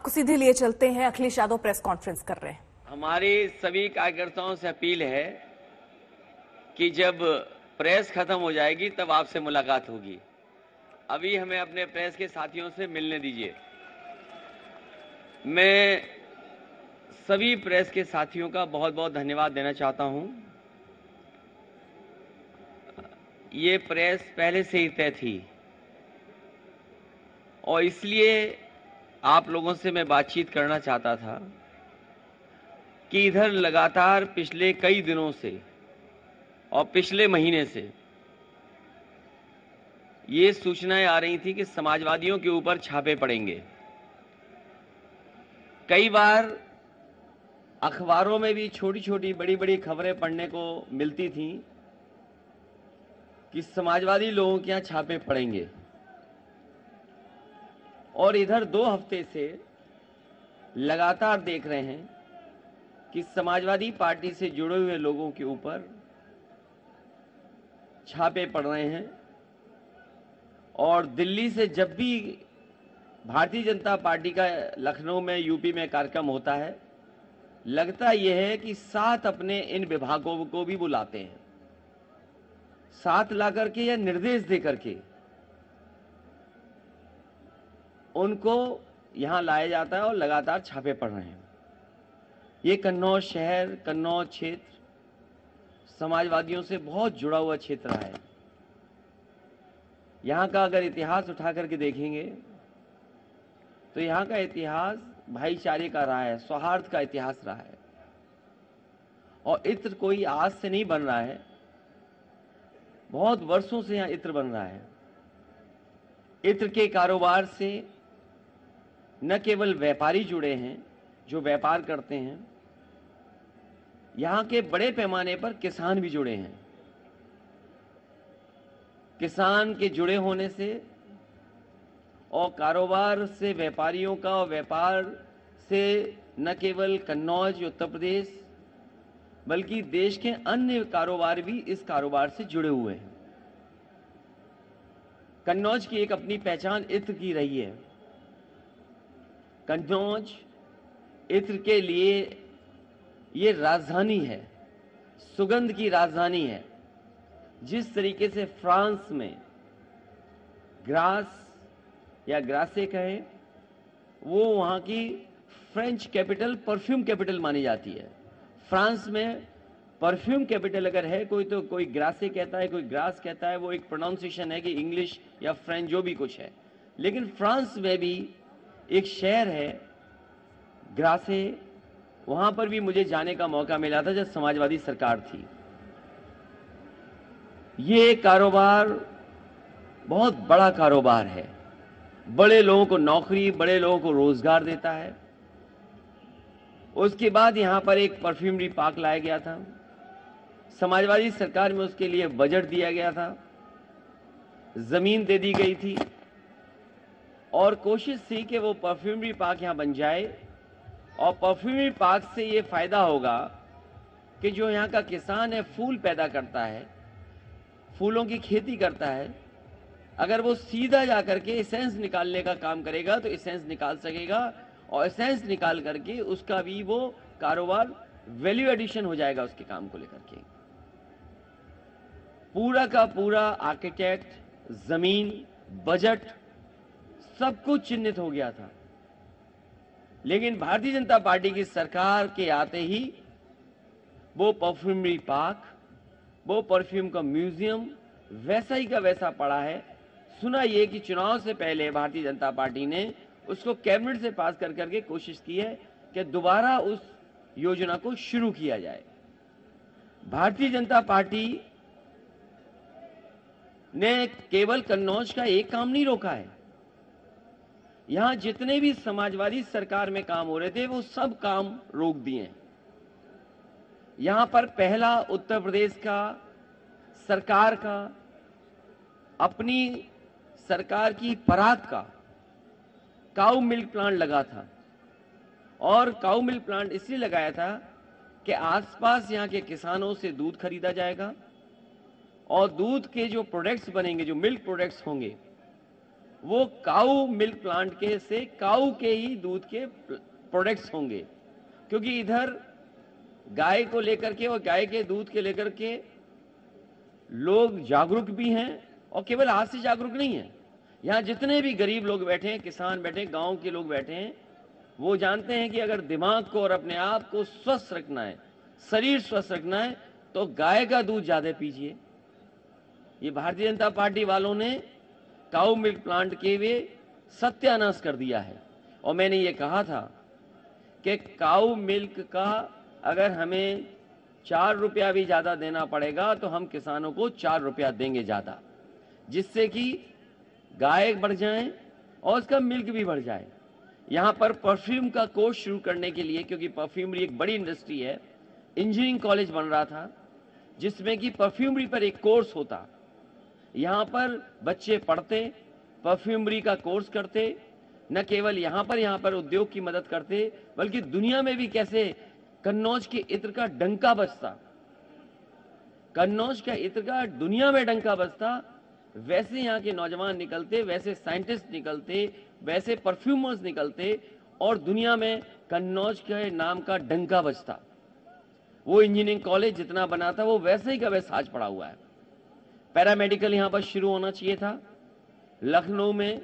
को सीधे लिए चलते हैं। अखिलेश यादव प्रेस कॉन्फ्रेंस कर रहे हैं। हमारी सभी कार्यकर्ताओं से अपील है कि जब प्रेस खत्म हो जाएगी तब आपसे मुलाकात होगी। अभी हमें अपने प्रेस के साथियों से मिलने दीजिए। मैं सभी प्रेस के साथियों का बहुत बहुत धन्यवाद देना चाहता हूं। ये प्रेस पहले से ही तय थी और इसलिए आप लोगों से मैं बातचीत करना चाहता था कि इधर लगातार पिछले कई दिनों से और पिछले महीने से ये सूचनाएं आ रही थी कि समाजवादियों के ऊपर छापे पड़ेंगे। कई बार अखबारों में भी छोटी छोटी बड़ी बड़ी खबरें पढ़ने को मिलती थी कि समाजवादी लोगों के यहां छापे पड़ेंगे, और इधर 2 हफ्ते से लगातार देख रहे हैं कि समाजवादी पार्टी से जुड़े हुए लोगों के ऊपर छापे पड़ रहे हैं। और दिल्ली से जब भी भारतीय जनता पार्टी का लखनऊ में, यूपी में कार्यक्रम होता है, लगता यह है कि साथ अपने इन विभागों को भी बुलाते हैं, साथ ला करके या निर्देश दे करके उनको यहां लाया जाता है और लगातार छापे पड़ रहे हैं। ये कन्नौज शहर, कन्नौज क्षेत्र समाजवादियों से बहुत जुड़ा हुआ क्षेत्र रहा है। यहां का अगर इतिहास उठा करके देखेंगे तो यहां का इतिहास भाईचारे का रहा है, सौहार्द का इतिहास रहा है। और इत्र कोई आज से नहीं बन रहा है, बहुत वर्षों से यहां इत्र बन रहा है। इत्र के कारोबार से न केवल व्यापारी जुड़े हैं जो व्यापार करते हैं, यहां के बड़े पैमाने पर किसान भी जुड़े हैं। किसान के जुड़े होने से और कारोबार से व्यापारियों का, और व्यापार से न केवल कन्नौज उत्तर प्रदेश बल्कि देश के अन्य कारोबार भी इस कारोबार से जुड़े हुए हैं। कन्नौज की एक अपनी पहचान इत्र की रही है। कन्नौज इत्र के लिए ये राजधानी है, सुगंध की राजधानी है। जिस तरीके से फ्रांस में ग्रास या ग्रासे कहे, वो वहां की फ्रेंच कैपिटल, परफ्यूम कैपिटल मानी जाती है। फ्रांस में परफ्यूम कैपिटल अगर है कोई, तो कोई ग्रासे कहता है, कोई ग्रास कहता है। वो एक प्रोनाउंसिएशन है कि इंग्लिश या फ्रेंच जो भी कुछ है। लेकिन फ्रांस में भी एक शहर है ग्रासे, वहां पर भी मुझे जाने का मौका मिला था जब समाजवादी सरकार थी। ये कारोबार बहुत बड़ा कारोबार है, बड़े लोगों को नौकरी, बड़े लोगों को रोजगार देता है। उसके बाद यहां पर एक परफ्यूमरी पार्क लाया गया था। समाजवादी सरकार में उसके लिए बजट दिया गया था, जमीन दे दी गई थी और कोशिश थी कि वो परफ्यूमरी पार्क यहां बन जाए। और परफ्यूमरी पार्क से ये फायदा होगा कि जो यहां का किसान है, फूल पैदा करता है, फूलों की खेती करता है, अगर वो सीधा जाकर के एसेंस निकालने का काम करेगा तो एसेंस निकाल सकेगा, और एसेंस निकाल करके उसका भी वो कारोबार, वैल्यू एडिशन हो जाएगा उसके काम को लेकर के। पूरा का पूरा आर्किटेक्ट, जमीन, बजट सब कुछ चिन्हित हो गया था। लेकिन भारतीय जनता पार्टी की सरकार के आते ही वो परफ्यूमरी पार्क, वो परफ्यूम का म्यूजियम वैसा ही का वैसा पड़ा है। सुना ये कि चुनाव से पहले भारतीय जनता पार्टी ने उसको कैबिनेट से पास कर करके कोशिश की है कि दोबारा उस योजना को शुरू किया जाए। भारतीय जनता पार्टी ने केवल कन्नौज का एक काम नहीं रोका है। यहां जितने भी समाजवादी सरकार में काम हो रहे थे वो सब काम रोक दिए। यहां पर पहला उत्तर प्रदेश का सरकार का, अपनी सरकार की पराग का काऊ मिल्क प्लांट लगा था। और काऊ मिल्क प्लांट इसलिए लगाया था कि आसपास यहां के किसानों से दूध खरीदा जाएगा और दूध के जो प्रोडक्ट्स बनेंगे, जो मिल्क प्रोडक्ट्स होंगे, वो काऊ मिल्क प्लांट के से काऊ के ही दूध के प्रोडक्ट्स होंगे, क्योंकि इधर गाय को लेकर के और गाय के दूध के लेकर के लोग जागरूक भी हैं, और केवल आज से जागरूक नहीं है। यहां जितने भी गरीब लोग बैठे हैं, किसान बैठे हैं, गांव के लोग बैठे हैं, वो जानते हैं कि अगर दिमाग को और अपने आप को स्वस्थ रखना है, शरीर स्वस्थ रखना है, तो गाय का दूध ज्यादा पीजिए। ये भारतीय जनता पार्टी वालों ने काऊ मिल्क प्लांट के वे सत्यानाश कर दिया है। और मैंने ये कहा था कि काऊ मिल्क का अगर हमें 4 रुपया भी ज्यादा देना पड़ेगा तो हम किसानों को 4 रुपया देंगे ज्यादा, जिससे कि गाय बढ़ जाए और उसका मिल्क भी बढ़ जाए। यहां पर परफ्यूम का कोर्स शुरू करने के लिए, क्योंकि परफ्यूमरी एक बड़ी इंडस्ट्री है, इंजीनियरिंग कॉलेज बन रहा था जिसमें कि परफ्यूमरी पर एक कोर्स होता। यहां पर बच्चे पढ़ते, परफ्यूमरी का कोर्स करते, न केवल यहां पर उद्योग की मदद करते, बल्कि दुनिया में भी कैसे कन्नौज के इत्र का डंका बजता, कन्नौज का इत्र का दुनिया में डंका बजता, वैसे यहाँ के नौजवान निकलते, वैसे साइंटिस्ट निकलते, वैसे परफ्यूमर्स निकलते, और दुनिया में कन्नौज के नाम का डंका बजता। वो इंजीनियरिंग कॉलेज जितना बना था वो वैसे ही का वैसा आज पड़ा हुआ है। पैरामेडिकल यहाँ पर शुरू होना चाहिए था। लखनऊ में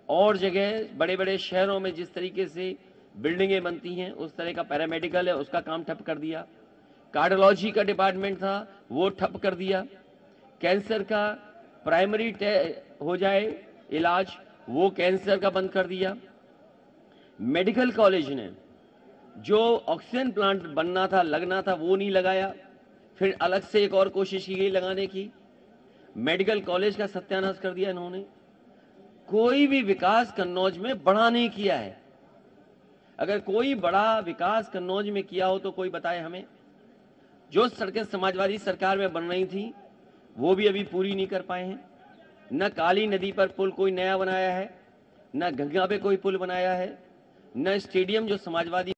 और जगह बड़े बड़े शहरों में जिस तरीके से बिल्डिंगें बनती हैं उस तरह का पैरामेडिकल है, उसका काम ठप कर दिया। कार्डियोलॉजी का डिपार्टमेंट था वो ठप कर दिया। कैंसर का प्राइमरी हो जाए इलाज, वो कैंसर का बंद कर दिया। मेडिकल कॉलेज ने जो ऑक्सीजन प्लांट बनना था, लगना था, वो नहीं लगाया। फिर अलग से एक और कोशिश की गई लगाने की, मेडिकल कॉलेज का सत्यानाश कर दिया इन्होंने। कोई भी विकास कन्नौज में बड़ा नहीं किया है। अगर कोई बड़ा विकास कन्नौज में किया हो तो कोई बताए हमें। जो सड़कें समाजवादी सरकार में बन रही थी वो भी अभी पूरी नहीं कर पाए हैं। न काली नदी पर पुल कोई नया बनाया है, न गंगा पे कोई पुल बनाया है, न स्टेडियम जो समाजवादी।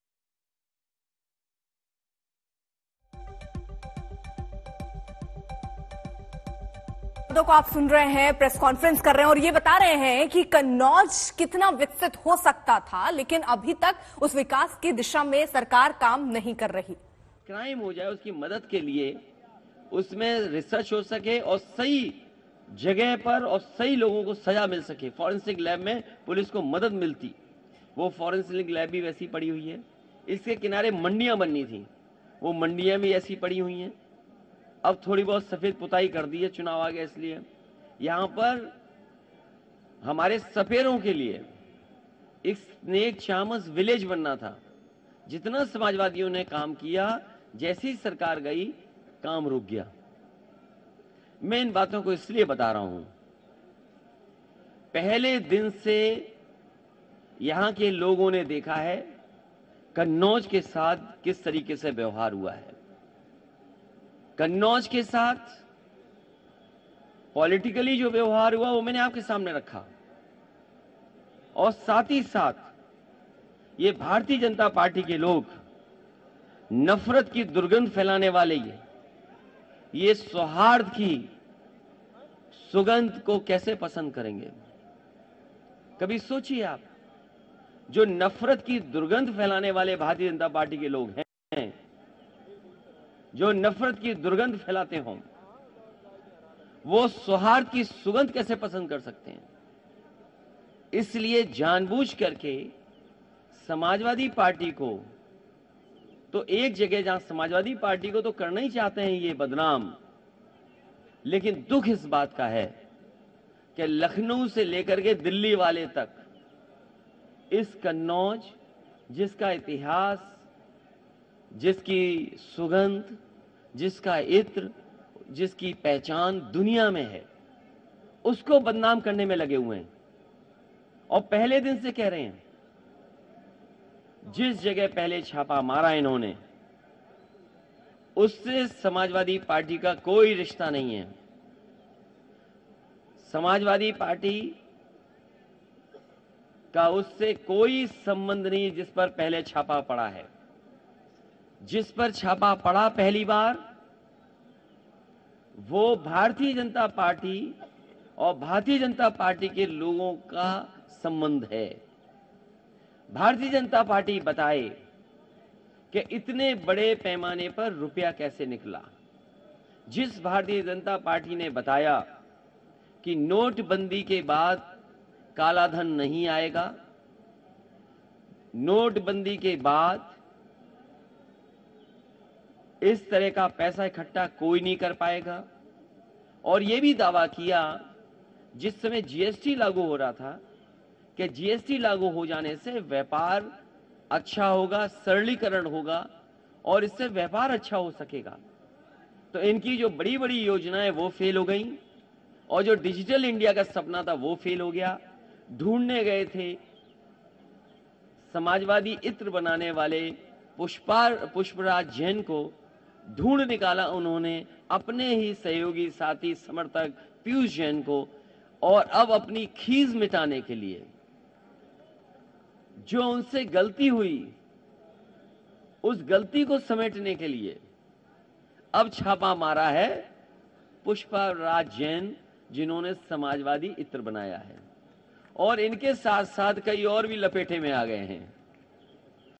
को आप सुन रहे हैं, प्रेस कॉन्फ्रेंस कर रहे हैं और ये बता रहे हैं कि कन्नौज कितना विकसित हो सकता था, लेकिन अभी तक उस विकास की दिशा में सरकार काम नहीं कर रही। क्राइम हो जाए उसकी मदद के लिए उसमें रिसर्च हो सके और सही जगह पर और सही लोगों को सजा मिल सके। फॉरेंसिक लैब में पुलिस को मदद मिलती, वो फॉरेंसिक लैब भी वैसी पड़ी हुई है। इसके किनारे मंडियां बननी थी, वो मंडियां भी ऐसी पड़ी हुई हैं। अब थोड़ी बहुत सफेद पुताई कर दी है, चुनाव आ गया इसलिए। यहां पर हमारे सपेरों के लिए एक स्नेक चामस विलेज बनना था। जितना समाजवादियों ने काम किया, जैसी सरकार गई काम रुक गया। मैं इन बातों को इसलिए बता रहा हूं, पहले दिन से यहां के लोगों ने देखा है कन्नौज के साथ किस तरीके से व्यवहार हुआ है। कन्नौज के साथ पॉलिटिकली जो व्यवहार हुआ वो मैंने आपके सामने रखा, और साथ ही साथ ये भारतीय जनता पार्टी के लोग नफरत की दुर्गंध फैलाने वाले ये सौहार्द की सुगंध को कैसे पसंद करेंगे। कभी सोचिए आप, जो नफरत की दुर्गंध फैलाने वाले भारतीय जनता पार्टी के लोग हैं, जो नफरत की दुर्गंध फैलाते हों, वो सौहार्द की सुगंध कैसे पसंद कर सकते हैं। इसलिए जानबूझ करके समाजवादी पार्टी को, तो एक जगह जहां समाजवादी पार्टी को तो करना ही चाहते हैं ये बदनाम, लेकिन दुख इस बात का है कि लखनऊ से लेकर के दिल्ली वाले तक इस कन्नौज, जिसका इतिहास, जिसकी सुगंध, जिसका इत्र, जिसकी पहचान दुनिया में है, उसको बदनाम करने में लगे हुए हैं। और पहले दिन से कह रहे हैं, जिस जगह पहले छापा मारा इन्होंने, उससे समाजवादी पार्टी का कोई रिश्ता नहीं है। समाजवादी पार्टी का उससे कोई संबंध नहीं जिस पर पहले छापा पड़ा है। जिस पर छापा पड़ा पहली बार, वो भारतीय जनता पार्टी और भारतीय जनता पार्टी के लोगों का संबंध है। भारतीय जनता पार्टी बताए कि इतने बड़े पैमाने पर रुपया कैसे निकला। जिस भारतीय जनता पार्टी ने बताया कि नोटबंदी के बाद काला धन नहीं आएगा, नोटबंदी के बाद इस तरह का पैसा इकट्ठा कोई नहीं कर पाएगा, और यह भी दावा किया जिस समय जीएसटी लागू हो रहा था कि जीएसटी लागू हो जाने से व्यापार अच्छा होगा, सरलीकरण होगा और इससे व्यापार अच्छा हो सकेगा। तो इनकी जो बड़ी बड़ी योजनाएं वो फेल हो गई और जो डिजिटल इंडिया का सपना था वो फेल हो गया। ढूंढने गए थे समाजवादी इत्र बनाने वाले पुष्पराज जैन को, ढूंढ निकाला उन्होंने अपने ही सहयोगी साथी समर्थक पीयूष जैन को, और अब अपनी खीज मिटाने के लिए जो उनसे गलती हुई उस गलती को समेटने के लिए अब छापा मारा है पुष्पराज जैन, जिन्होंने समाजवादी इत्र बनाया है, और इनके साथ साथ कई और भी लपेटे में आ गए हैं।